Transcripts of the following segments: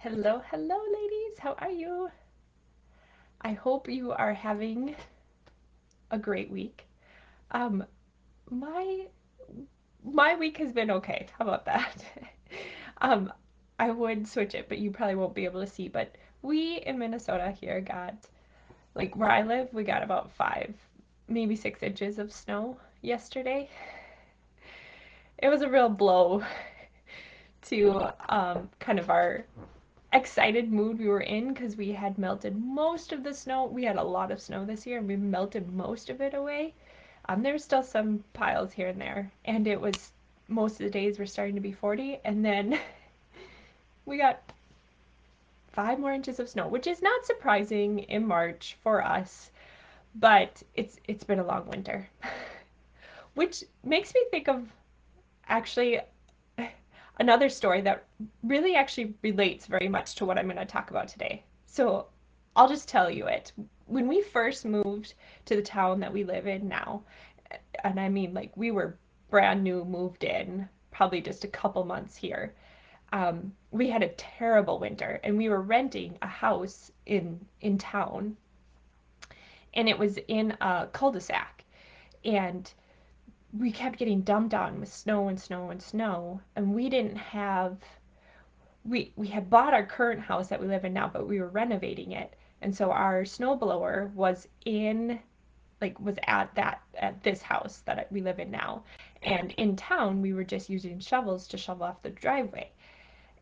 Hello, hello, ladies. How are you? I hope you are having a great week. Um, my my week has been okay. How about that? um, I would switch it, but you probably won't be able to see. But we in Minnesota here got, like where I live, we got about 5, maybe 6 inches of snow yesterday. It was a real blow to kind of our excited mood we were in because we had melted most of the snow. We had a lot of snow this year and we melted most of it away. There's still some piles here and there, and it was most of the days were starting to be 40, and then we got 5 more inches of snow, which is not surprising in March for us, but it's been a long winter, which makes me think of actually another story that really actually relates very much to what I'm going to talk about today. So I'll just tell you it. When we first moved to the town that we live in now, and I mean like we were brand new, moved in, probably just a couple months here. We had a terrible winter, and we were renting a house in town, and it was in a cul-de-sac, and we kept getting dumped on with snow and snow and snow, and we didn't have we had bought our current house that we live in now, but we were renovating it. And so our snowblower was in was at this house that we live in now. And in town, we were just using shovels to shovel off the driveway.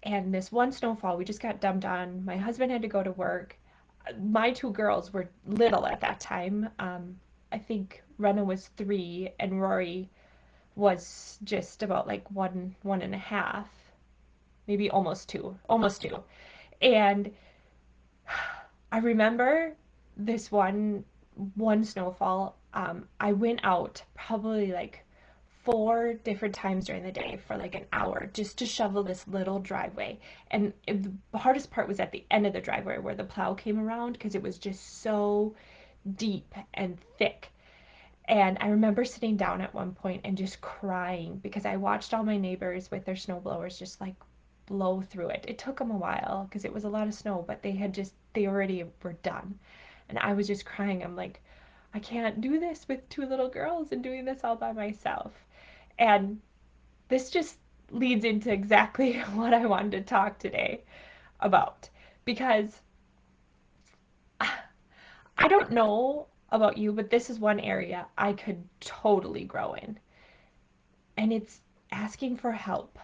And this one snowfall, we just got dumped on. My husband had to go to work. My two girls were little at that time. I think Renna was 3 and Rory was just about like one and a half, maybe almost two. And I remember this one snowfall. I went out probably like 4 different times during the day for like an hour just to shovel this little driveway. And the hardest part was at the end of the driveway where the plow came around because it was just so deep and thick. And I remember sitting down at one point and just crying because I watched all my neighbors with their snowblowers just like blow through it. It took them a while because it was a lot of snow, but they already were done. And I was just crying. I'm like, I can't do this with two little girls and doing this all by myself. And this just leads into exactly what I wanted to talk today about because I don't know about you, but this is one area I could totally grow in. And it's asking for help.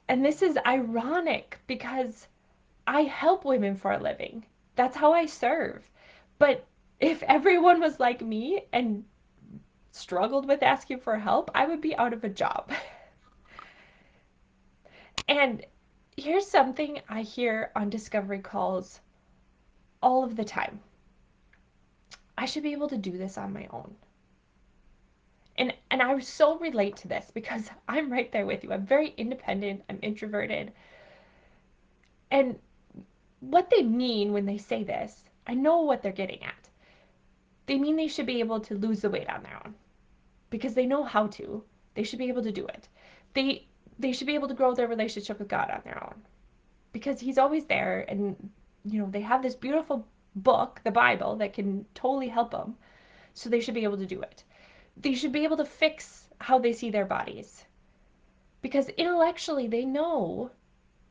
And this is ironic because I help women for a living. That's how I serve. But if everyone was like me and struggled with asking for help, I would be out of a job. And here's something I hear on discovery calls all of the time. I should be able to do this on my own. And I so relate to this because I'm right there with you. I'm very independent, I'm introverted. And what they mean when they say this, I know what they're getting at. They mean they should be able to lose the weight on their own because they know how to. They should be able to do it. They they should be able to grow their relationship with God on their own because he's always there, and they have this beautiful book, the Bible, that can totally help them. So they should be able to do it. They should be able to fix how they see their bodies because intellectually they know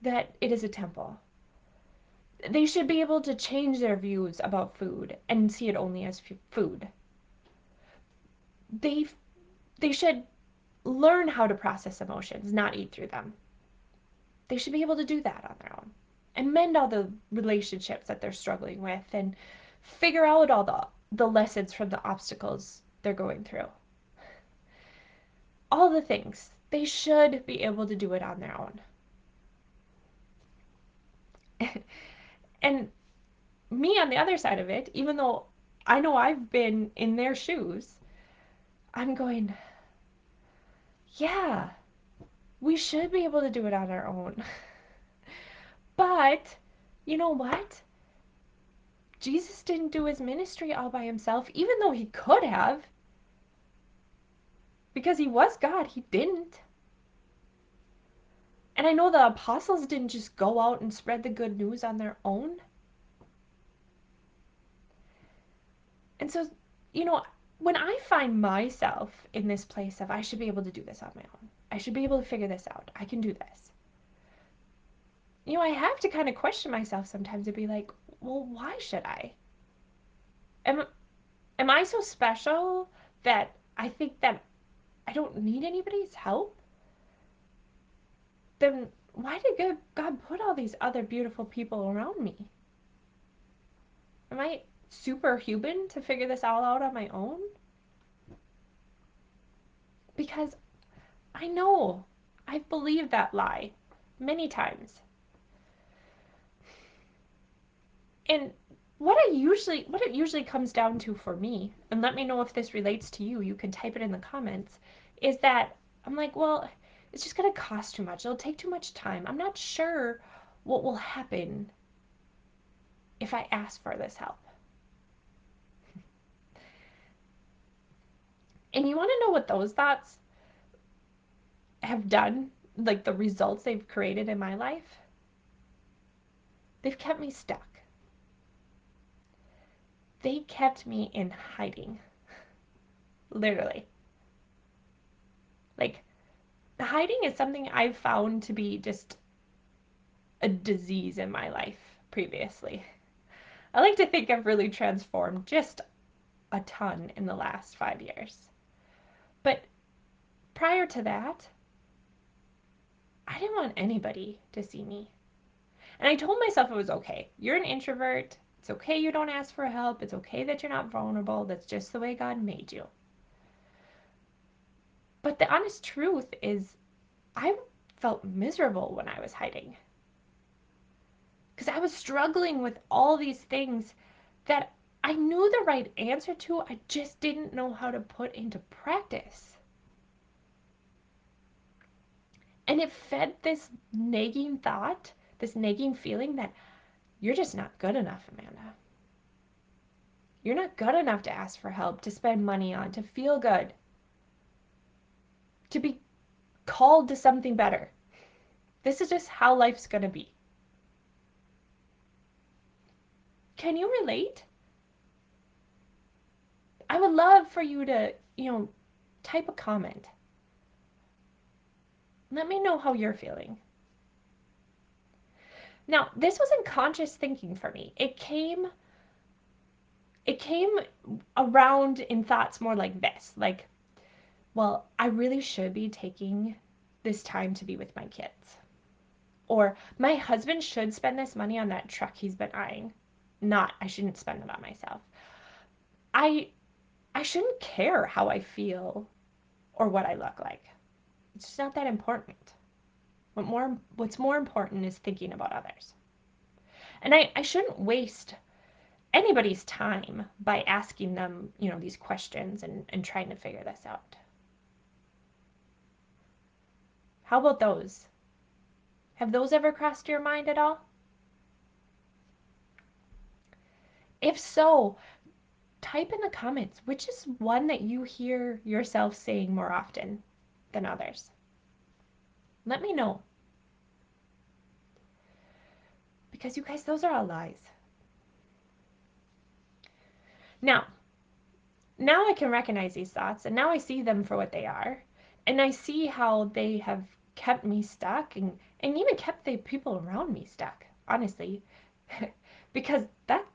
that it is a temple. They should be able to change their views about food and see it only as food. They they should learn how to process emotions, not eat through them. They should be able to do that on their own and mend all the relationships that they're struggling with and figure out all the lessons from the obstacles they're going through. All the things. They should be able to do it on their own. And me on the other side of it, even though I know I've been in their shoes, I'm going, yeah, we should be able to do it on our own. But you know what? Jesus didn't do his ministry all by himself, even though he could have, because he was God, he didn't. And I know the apostles didn't just go out and spread the good news on their own. And so, you know, when I find myself in this place of I should be able to do this on my own, I should be able to figure this out, I can do this. You know, I have to kind of question myself sometimes and be like, well, why should I? Am, am I so special that I think that I don't need anybody's help? Then why did God put all these other beautiful people around me? Am I superhuman to figure this all out on my own? Because I know I've believed that lie many times. And what it usually comes down to for me, and let me know if this relates to you, you can type it in the comments, is that I'm like, well, it's just going to cost too much. It'll take too much time. I'm not sure what will happen if I ask for this help. And you want to know what those thoughts have done, like the results they've created in my life? They've kept me stuck. They kept me in hiding, literally. Like, hiding is something I've found to be just a disease in my life previously. I like to think I've really transformed just a ton in the last 5 years. But prior to that, I didn't want anybody to see me. And I told myself it was okay. You're an introvert. It's okay you don't ask for help. It's okay that you're not vulnerable. That's just the way God made you. But the honest truth is, I felt miserable when I was hiding. Because I was struggling with all these things that I knew the right answer to, I just didn't know how to put into practice. And it fed this nagging thought, this nagging feeling that you're just not good enough, Amanda. You're not good enough to ask for help, to spend money on, to feel good, to be called to something better. This is just how life's going to be. Can you relate? I would love for you to, type a comment. Let me know how you're feeling. Now, this wasn't conscious thinking for me. It came around in thoughts more like this, like, well, I really should be taking this time to be with my kids. Or my husband should spend this money on that truck he's been eyeing. Not, I shouldn't spend it on myself. I I shouldn't care how I feel or what I look like. It's just not that important. What's more important is thinking about others. And I shouldn't waste anybody's time by asking them, these questions and trying to figure this out. How about those? Have those ever crossed your mind at all? If so, type in the comments which is one that you hear yourself saying more often than others. Let me know. Because you guys, those are all lies. Now, now I can recognize these thoughts and now I see them for what they are. And I see how they have kept me stuck and even kept the people around me stuck, honestly. Because that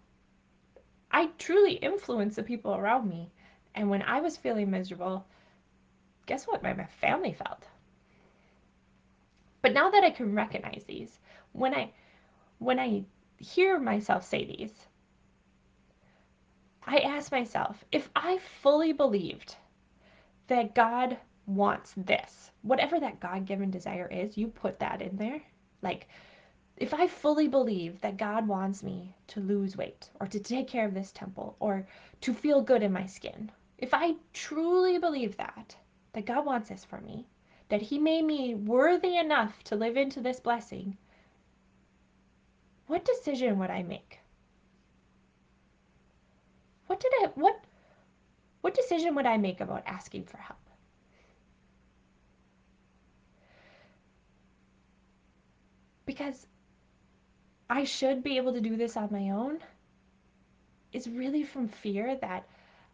I truly influence the people around me. And when I was feeling miserable, guess what? My family felt. But now that I can recognize these, when I hear myself say these, I ask myself, if I fully believed that God wants this, whatever that God-given desire is, you put that in there. Like, if I fully believe that God wants me to lose weight or to take care of this temple or to feel good in my skin, if I truly believe that God wants this for me, that he made me worthy enough to live into this blessing, what decision would I make? What decision would I make about asking for help? because I should be able to do this on my own is really from fear that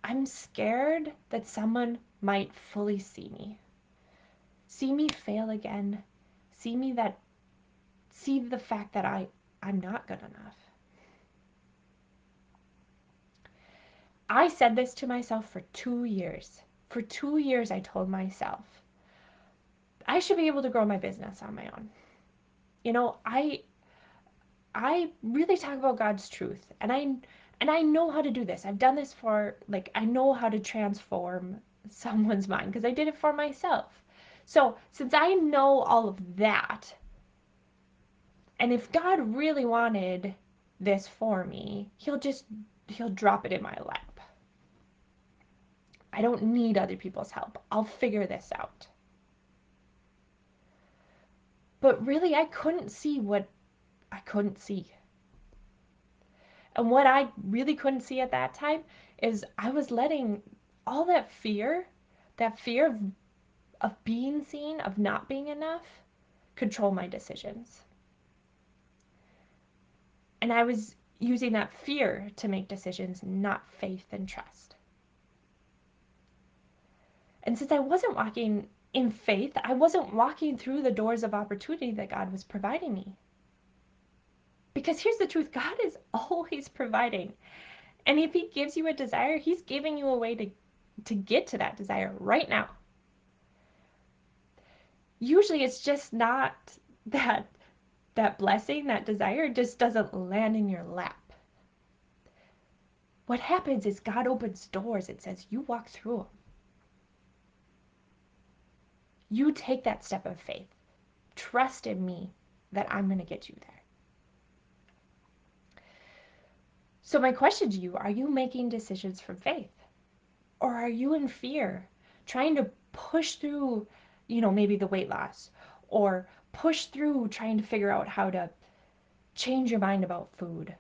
I'm scared that someone might fully see me fail again, see me that, see the fact that I'm not good enough. I said this to myself for 2 years. For 2 years, I told myself, I should be able to grow my business on my own. You know, I really talk about God's truth, and I know how to do this. I've done this for, like, I know how to transform someone's mind because I did it for myself. So, since I know all of that, and if God really wanted this for me, he'll drop it in my lap. I don't need other people's help. I'll figure this out. But really, I couldn't see what I couldn't see. And what I really couldn't see at that time is I was letting all that fear of being seen, of not being enough, control my decisions. And I was using that fear to make decisions, not faith and trust. And since I wasn't walking in faith, I wasn't walking through the doors of opportunity that God was providing me. Because here's the truth, God is always providing. And if he gives you a desire, he's giving you a way to get to that desire right now. Usually it's just not that that blessing, that desire just doesn't land in your lap. What happens is God opens doors. It says you walk through them. You take that step of faith. Trust in me that I'm going to get you there. So my question to you, are you making decisions from faith? Or are you in fear, trying to push through, maybe the weight loss, or push through trying to figure out how to change your mind about food?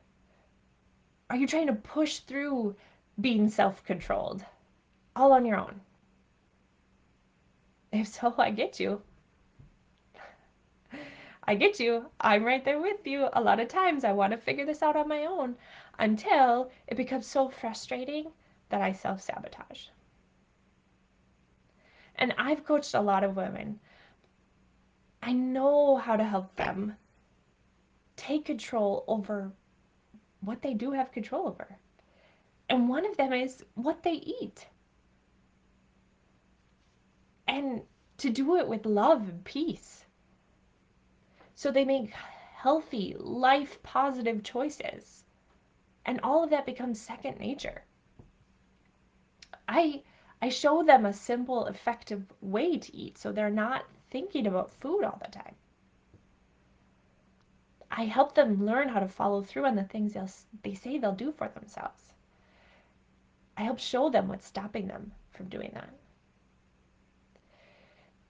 Are you trying to push through being self-controlled all on your own? If so, I get you. I get you. I'm right there with you. A lot of times I want to figure this out on my own until it becomes so frustrating that I self-sabotage. And I've coached a lot of women. I know how to help them take control over what they do have control over. And one of them is what they eat. And to do it with love and peace. So they make healthy, life positive choices. And all of that becomes second nature. I I show them a simple, effective way to eat so they're not thinking about food all the time. I help them learn how to follow through on the things they say they'll do for themselves. I help show them what's stopping them from doing that.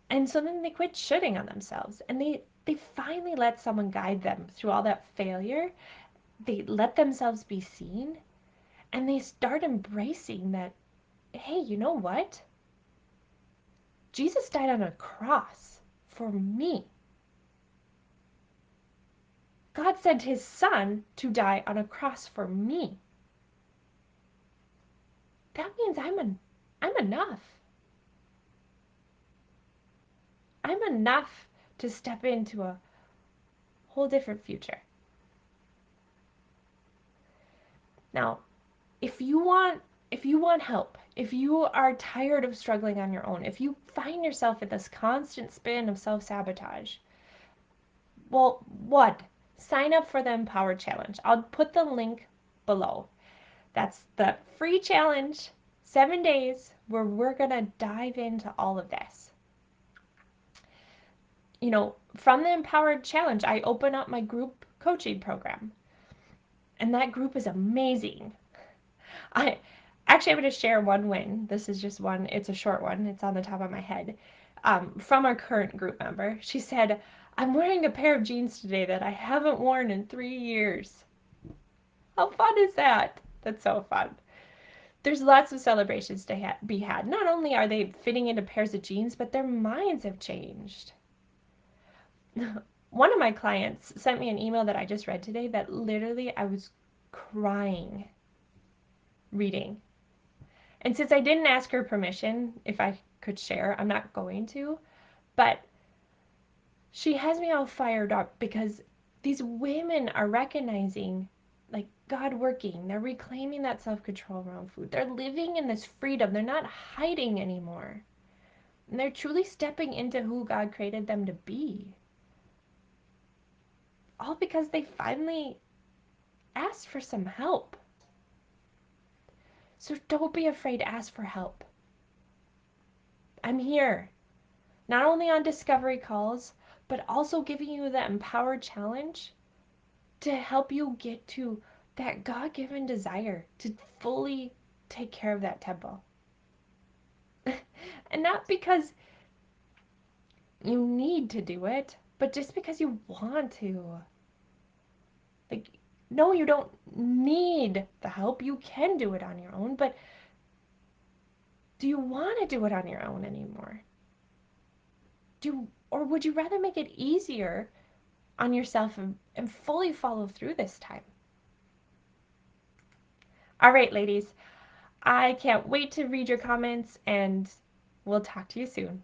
And so then they quit shitting on themselves and they finally let someone guide them through all that failure. They let themselves be seen and they start embracing that, hey, you know what? Jesus died on a cross for me. God sent his son to die on a cross for me. That means I'm enough. I'm enough to step into a whole different future. Now, if you want help, if you are tired of struggling on your own, if you find yourself in this constant spin of self-sabotage, well, what? Sign up for the Empowered Challenge. I'll put the link below. That's the free challenge, 7 days, where we're going to dive into all of this. From the Empowered Challenge, I open up my group coaching program. And that group is amazing. I'm going to share one win. This is just one. It's a short one. It's on the top of my head. From our current group member. She said, I'm wearing a pair of jeans today that I haven't worn in 3 years. How fun is that? That's so fun. There's lots of celebrations to be had. Not only are they fitting into pairs of jeans, but their minds have changed. one of my clients sent me an email that I just read today that literally I was crying reading. And since I didn't ask her permission if I could share, I'm not going to, but she has me all fired up because these women are recognizing like God working. They're reclaiming that self-control around food. They're living in this freedom. They're not hiding anymore. And they're truly stepping into who God created them to be. All because they finally asked for some help. So don't be afraid to ask for help. I'm here, not only on discovery calls, but also giving you that empowered challenge to help you get to that God-given desire to fully take care of that temple. And not because you need to do it, but just because you want to. Like, no, you don't need the help. You can do it on your own, but do you want to do it on your own anymore? Or would you rather make it easier on yourself and fully follow through this time? All right, ladies, I can't wait to read your comments and we'll talk to you soon.